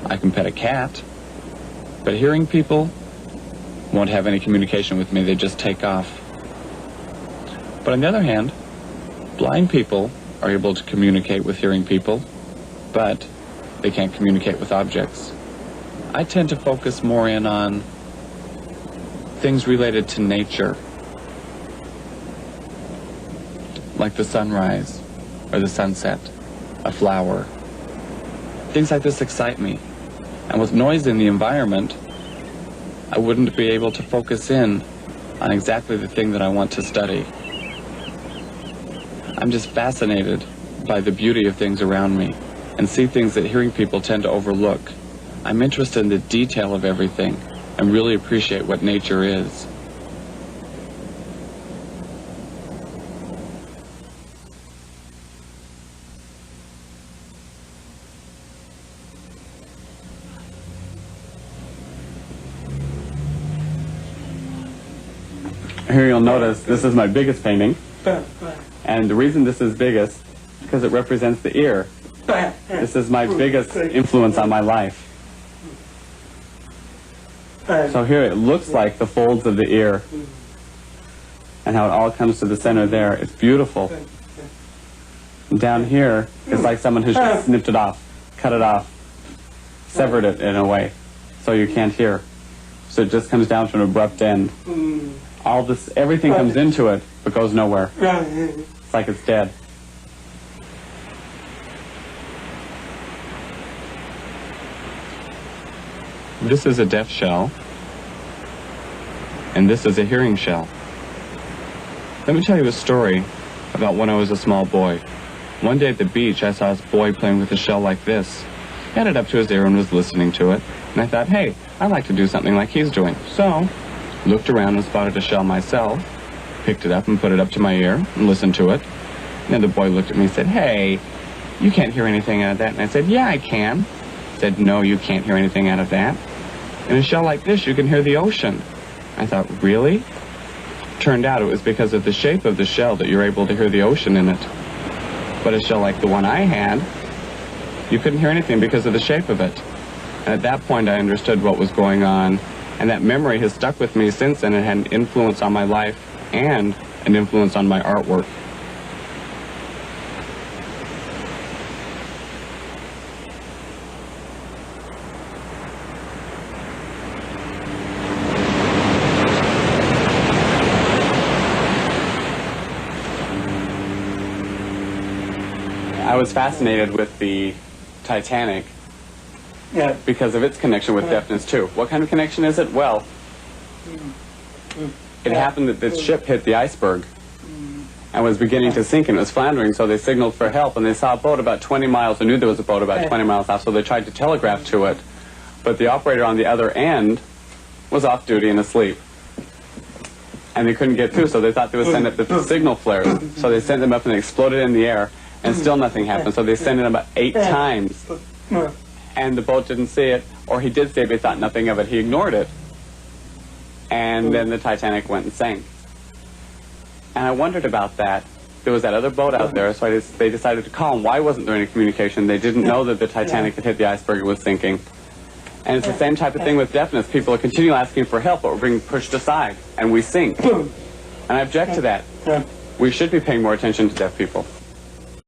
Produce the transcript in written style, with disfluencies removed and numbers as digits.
I can pet a cat. But hearing people won't have any communication with me. They just take off. But on the other hand, blind people are able to communicate with hearing people, but they can't communicate with objects. I tend to focus more in on things related to nature, like the sunrise or the sunset, a flower. Things like this excite me. And with noise in the environment, I wouldn't be able to focus in on exactly the thing that I want to study. I'm just fascinated by the beauty of things around me and see things that hearing people tend to overlook. I'm interested in the detail of everything and really appreciate what nature is. Here you'll notice this is my biggest painting, and the reason this is biggest is because it represents the ear. This is my biggest influence on my life. So here it looks like the folds of the ear and how it all comes to the center there. It's beautiful. And down here, it's like someone who's just snipped it off, cut it off, severed it in a way, so you can't hear. So it just comes down to an abrupt end. All this, everything comes into it, but goes nowhere. It's like it's dead. This is a deaf shell, and this is a hearing shell. Let me tell you a story about when I was a small boy. One day at the beach, I saw this boy playing with a shell like this. He had it up to his ear and was listening to it, and I thought, hey, I'd like to do something like he's doing. So, looked around and spotted a shell myself, picked it up and put it up to my ear and listened to it. And the boy looked at me and said, hey, you can't hear anything out of that. And I said, yeah, I can. He said, no, you can't hear anything out of that. In a shell like this, you can hear the ocean. I thought, really? Turned out it was because of the shape of the shell that you're able to hear the ocean in it. But a shell like the one I had, you couldn't hear anything because of the shape of it. And at that point, I understood what was going on. And that memory has stuck with me since then. It had an influence on my life and an influence on my artwork. I was fascinated with the Titanic. Yeah. Because of its connection with deafness, too. What kind of connection is it? Well, it happened that this ship hit the iceberg and was beginning to sink, and it was floundering, so they signaled for help, and they saw a boat about 20 miles. They knew there was a boat about 20 miles off, so they tried to telegraph to it. But the operator on the other end was off duty and asleep. And they couldn't get through, so they thought they would send up the signal flares. So they sent them up, and they exploded in the air, and still nothing happened. So they sent it about 8 times. And the boat didn't see it, or he did see it, but he thought nothing of it. He ignored it. And then the Titanic went and sank. And I wondered about that. There was that other boat out there, so they decided to call him. Why wasn't there any communication? They didn't know that the Titanic had hit the iceberg and was sinking. And it's the same type of thing with deafness. People are continually asking for help, but we're being pushed aside, and we sink. And I object to that. We should be paying more attention to deaf people.